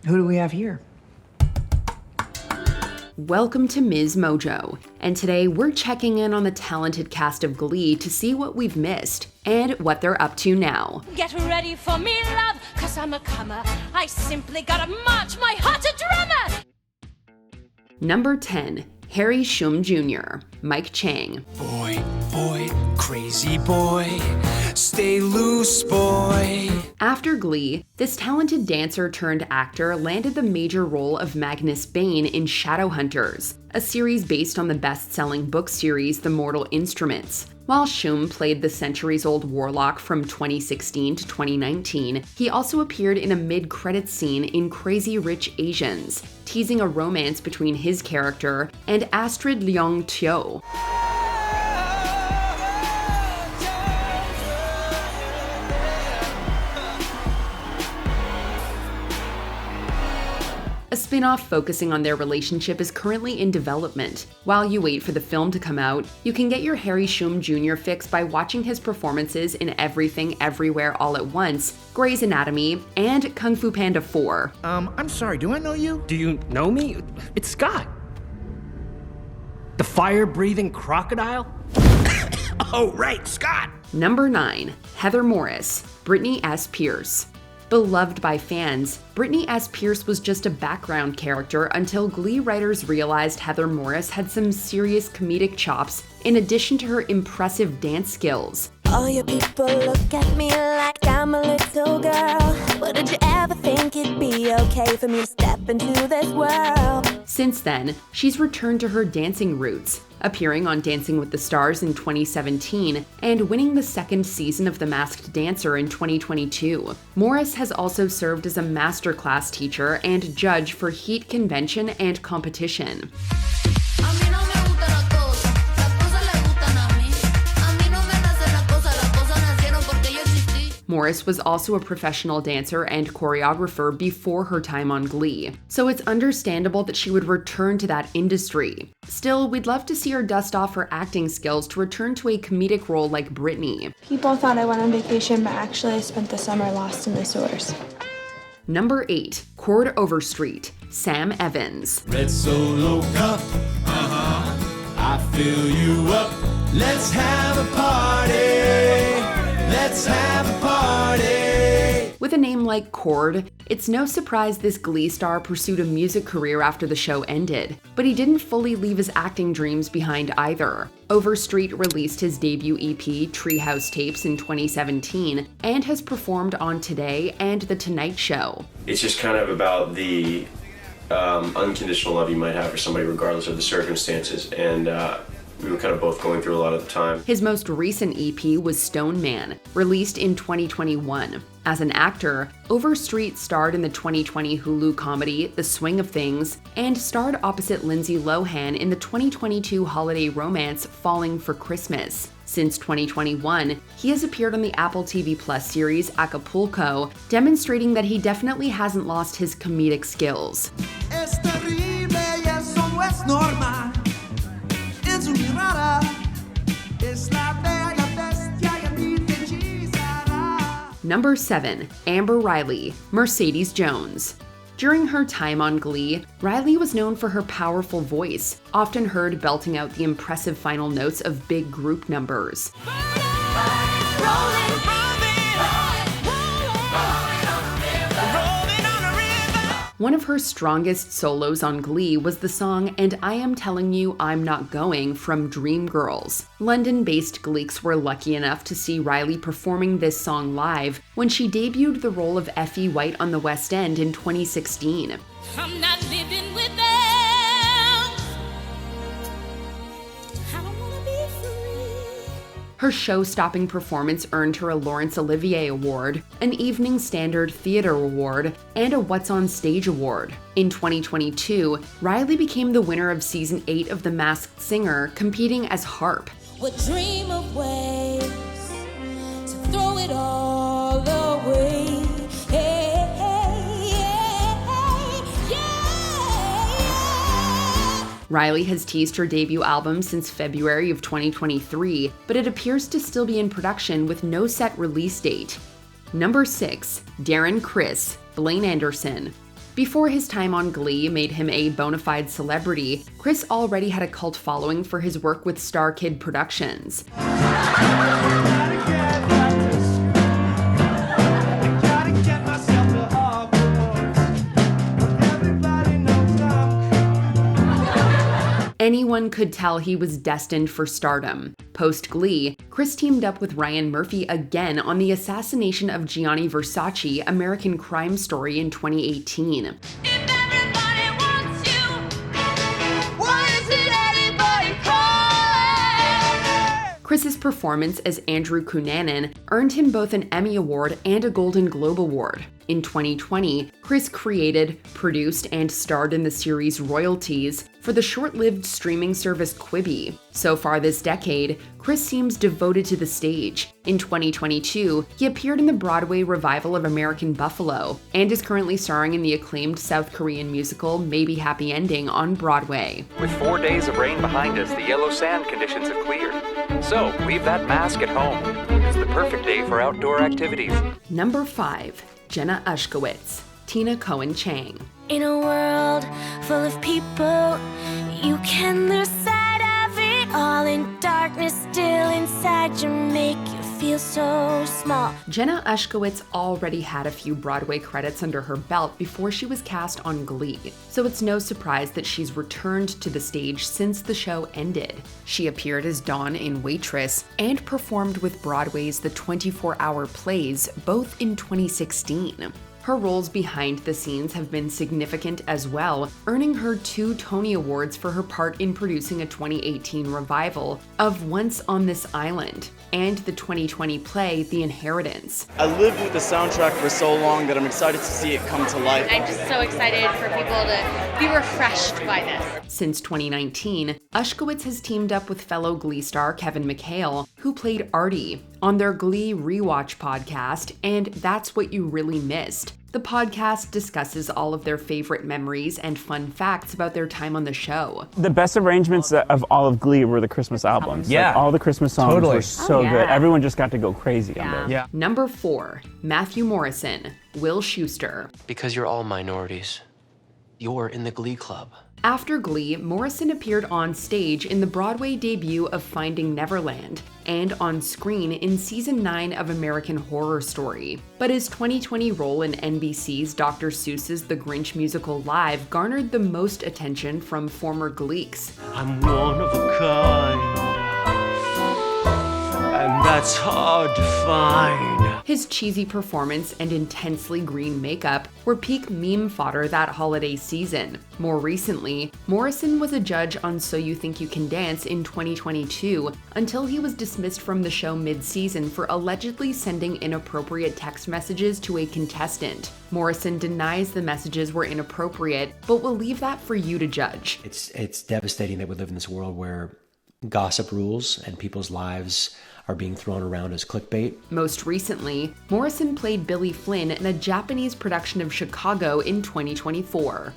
Who do we have here? Welcome to MsMojo, and today we're checking in on the talented cast of Glee to see what we've missed and what they're up to now. Get ready for me, love, 'cause I'm a comer. I simply gotta march my heart a drummer. Number 10, Harry Shum Jr., Mike Chang. Boy, crazy boy, stay loose, boy. After Glee, this talented dancer turned actor landed the major role of Magnus Bane in Shadowhunters, a series based on the best-selling book series The Mortal Instruments. While Shum played the centuries-old warlock from 2016 to 2019, he also appeared in a mid-credits scene in Crazy Rich Asians, teasing a romance between his character and Astrid Leong Teo. A spin-off focusing on their relationship is currently in development. While you wait for the film to come out, you can get your Harry Shum Jr. fix by watching his performances in Everything Everywhere All at Once, Grey's Anatomy, and Kung Fu Panda 4. I'm sorry, do I know you? Do you know me? It's Scott. The fire-breathing crocodile? Oh, right, Scott. Number 9, Heather Morris, Brittany S. Pierce. Beloved by fans, Brittany S. Pierce was just a background character until Glee writers realized Heather Morris had some serious comedic chops in addition to her impressive dance skills. All you people look at me like I'm a little girl. But did you ever think it'd be okay for me to step into this world? Since then, she's returned to her dancing roots, appearing on Dancing with the Stars in 2017 and winning the second season of The Masked Dancer in 2022. Morris has also served as a masterclass teacher and judge for Heat Convention and Competition. Morris was also a professional dancer and choreographer before her time on Glee, so it's understandable that she would return to that industry. Still, we'd love to see her dust off her acting skills to return to a comedic role like Brittany. People thought I went on vacation, but actually I spent the summer lost in the sewers. Number 8, Chord Overstreet, Sam Evans. Red Solo cup, I fill you up. Let's have a party. Let's have a party. With a name like Chord, it's no surprise this Glee star pursued a music career after the show ended, but he didn't fully leave his acting dreams behind either. Overstreet released his debut EP, Treehouse Tapes, in 2017, and has performed on Today and The Tonight Show. It's just kind of about the unconditional love you might have for somebody regardless of the circumstances, and we were kind of both going through a lot at the time. His most recent EP was Stone Man, released in 2021. As an actor, Overstreet starred in the 2020 Hulu comedy The Swing of Things and starred opposite Lindsay Lohan in the 2022 holiday romance Falling for Christmas. Since 2021, he has appeared on the Apple TV Plus series Acapulco, demonstrating that he definitely hasn't lost his comedic skills. Number 7, Amber Riley, Mercedes Jones. During her time on Glee, Riley was known for her powerful voice, often heard belting out the impressive final notes of big group numbers. One of her strongest solos on Glee was the song And I Am Telling You I'm Not Going from Dreamgirls. London-based Gleeks were lucky enough to see Riley performing this song live when she debuted the role of Effie White on the West End in 2016. I'm not living with them. I don't wanna be free. Her show-stopping performance earned her a Laurence Olivier Award, an Evening Standard Theatre Award, and a What's on Stage Award. In 2022, Riley became the winner of Season 8 of The Masked Singer, competing as Harp. Would dream of ways to throw it all away. Hey, hey, yeah, yeah. Riley has teased her debut album since February of 2023, but it appears to still be in production with no set release date. Number 6, Darren Criss, Blaine Anderson. Before his time on Glee made him a bona fide celebrity, Criss already had a cult following for his work with Star Kid Productions. Anyone could tell he was destined for stardom. Post-Glee, Criss teamed up with Ryan Murphy again on the assassination of Gianni Versace American Crime Story in 2018. Criss's performance as Andrew Cunanan earned him both an Emmy Award and a Golden Globe Award. In 2020, Criss created, produced, and starred in the series Royalties for the short-lived streaming service Quibi. So far this decade, Criss seems devoted to the stage. In 2022, he appeared in the Broadway revival of American Buffalo and is currently starring in the acclaimed South Korean musical Maybe Happy Ending on Broadway. With 4 days of rain behind us, the yellow sand conditions have cleared. So, leave that mask at home. It's the perfect day for outdoor activities. Number 5. Jenna Ushkowitz, Tina Cohen Chang. In a world full of people, you can lose sight of it all. In darkness, still inside you, make you feel so small. Jenna Ushkowitz already had a few Broadway credits under her belt before she was cast on Glee, so it's no surprise that she's returned to the stage since the show ended. She appeared as Dawn in Waitress and performed with Broadway's The 24-Hour Plays, both in 2016. Her roles behind the scenes have been significant as well, earning her 2 Tony Awards for her part in producing a 2018 revival of Once on This Island and the 2020 play The Inheritance. I lived with the soundtrack for so long that I'm excited to see it come to life. I'm just so excited for people to be refreshed by this. Since 2019, Ushkowitz has teamed up with fellow Glee star Kevin McHale, who played Artie, on their Glee Rewatch podcast, and That's What You Really Missed. The podcast discusses all of their favorite memories and fun facts about their time on the show. The best arrangements of all of Glee were the Christmas albums. Yeah. Like, all the Christmas songs were so good. Everyone just got to go crazy on those. Yeah. Number 4. Matthew Morrison, Will Schuester. Because you're all minorities. You're in the Glee Club. After Glee, Morrison appeared on stage in the Broadway debut of Finding Neverland and on screen in Season 9 of American Horror Story. But his 2020 role in NBC's Dr. Seuss's The Grinch Musical Live garnered the most attention from former Gleeks. I'm one of a kind, and that's hard to find. His cheesy performance and intensely green makeup were peak meme fodder that holiday season. More recently, Morrison was a judge on So You Think You Can Dance in 2022 until he was dismissed from the show mid-season for allegedly sending inappropriate text messages to a contestant. Morrison denies the messages were inappropriate, but will leave that for you to judge. It's devastating that we live in this world where gossip rules and people's lives are being thrown around as clickbait. Most recently, Morrison played Billy Flynn in a Japanese production of Chicago in 2024.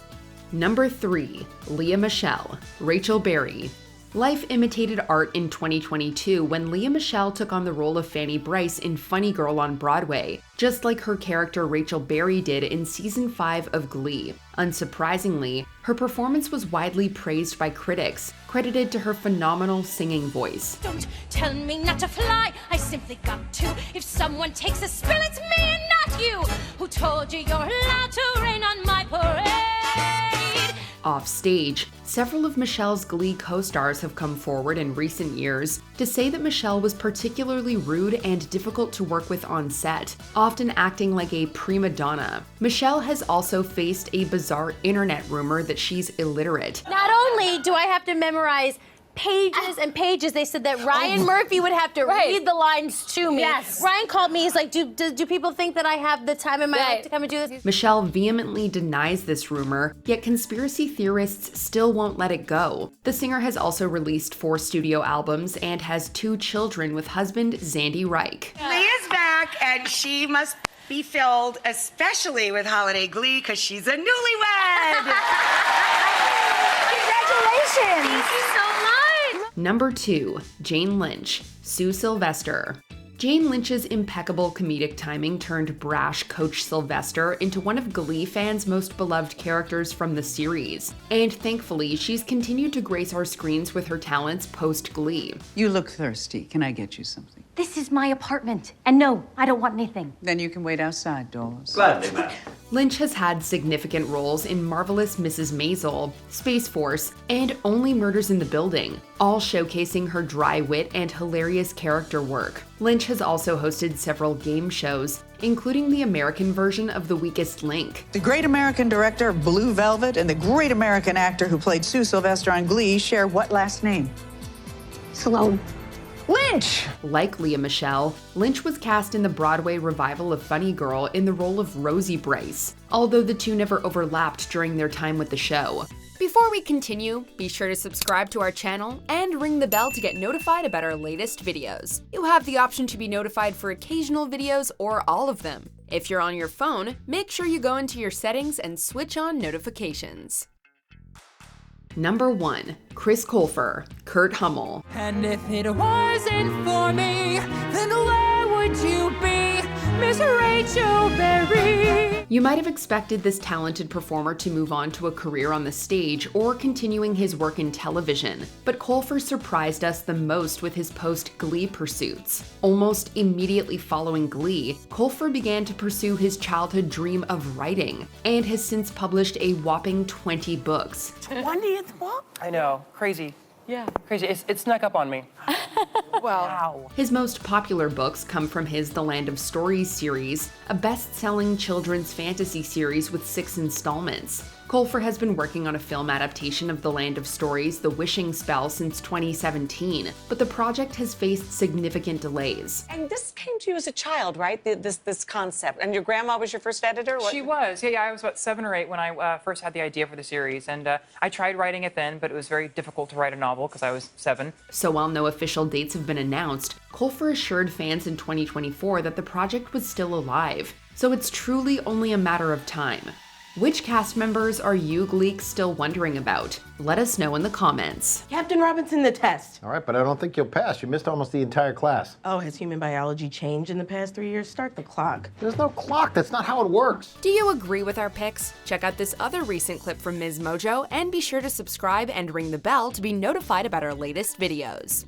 Number 3. Lea Michele, Rachel Berry. Life imitated art in 2022 when Lea Michele took on the role of Fanny Bryce in Funny Girl on Broadway, just like her character Rachel Berry did in Season 5 of Glee. Unsurprisingly, her performance was widely praised by critics, credited to her phenomenal singing voice. Don't tell me not to fly, I simply got to. If someone takes a spill, it's me and not you. Who told you you're allowed to rain on my parade? Off stage, several of Michelle's Glee co-stars have come forward in recent years to say that Michele was particularly rude and difficult to work with on set, often acting like a prima donna. Michele has also faced a bizarre internet rumor that she's illiterate. Not only do I have to memorize pages and pages, they said that Ryan Murphy would have to read the lines to me. Yes. Ryan called me, he's like, do people think that I have the time in my life to come and do this? Michele vehemently denies this rumor, yet conspiracy theorists still won't let it go. The singer has also released 4 studio albums and has 2 children with husband Zandy Reich. Leah's back, and she must be filled especially with holiday glee because she's a newlywed. Congratulations. Thank you so much. Number 2, Jane Lynch, Sue Sylvester. Jane Lynch's impeccable comedic timing turned brash Coach Sylvester into one of Glee fans' most beloved characters from the series, and thankfully, she's continued to grace our screens with her talents post-Glee. You look thirsty. Can I get you something? This is my apartment. And no, I don't want anything. Then you can wait outside, Dolls. Gladly, ma'am. Lynch has had significant roles in Marvelous Mrs. Maisel, Space Force, and Only Murders in the Building, all showcasing her dry wit and hilarious character work. Lynch has also hosted several game shows, including the American version of The Weakest Link. The great American director of Blue Velvet and the great American actor who played Sue Sylvester on Glee share what last name? Sloan. Lynch! Like Lea Michele, Lynch was cast in the Broadway revival of Funny Girl in the role of Rosie Bryce, although the two never overlapped during their time with the show. Before we continue, be sure to subscribe to our channel and ring the bell to get notified about our latest videos. You have the option to be notified for occasional videos or all of them. If you're on your phone, make sure you go into your settings and switch on notifications. Number 1. Chris Colfer, Kurt Hummel. And if it wasn't for me, then where would you be, Miss Rachel Berry? You might have expected this talented performer to move on to a career on the stage or continuing his work in television, but Colfer surprised us the most with his post-Glee pursuits. Almost immediately following Glee, Colfer began to pursue his childhood dream of writing, and has since published a whopping 20 books. 20th book? I know, crazy. Yeah, crazy. It snuck up on me. Wow. His most popular books come from his The Land of Stories series, a best-selling children's fantasy series with 6 installments. Colfer has been working on a film adaptation of The Land of Stories, The Wishing Spell, since 2017, but the project has faced significant delays. And this came to you as a child, right? This concept. And your grandma was your first editor? What? She was. Yeah, I was about 7 or 8 when I first had the idea for the series, and I tried writing it then, but it was very difficult to write a novel because I was 7. So while no official dates have been announced, Colfer assured fans in 2024 that the project was still alive, so it's truly only a matter of time. Which cast members are you Gleeks still wondering about? Let us know in the comments. Captain Robinson, the test. All right, but I don't think you'll pass. You missed almost the entire class. Oh, has human biology changed in the past 3 years? Start the clock. There's no clock. That's not how it works. Do you agree with our picks? Check out this other recent clip from MsMojo and be sure to subscribe and ring the bell to be notified about our latest videos.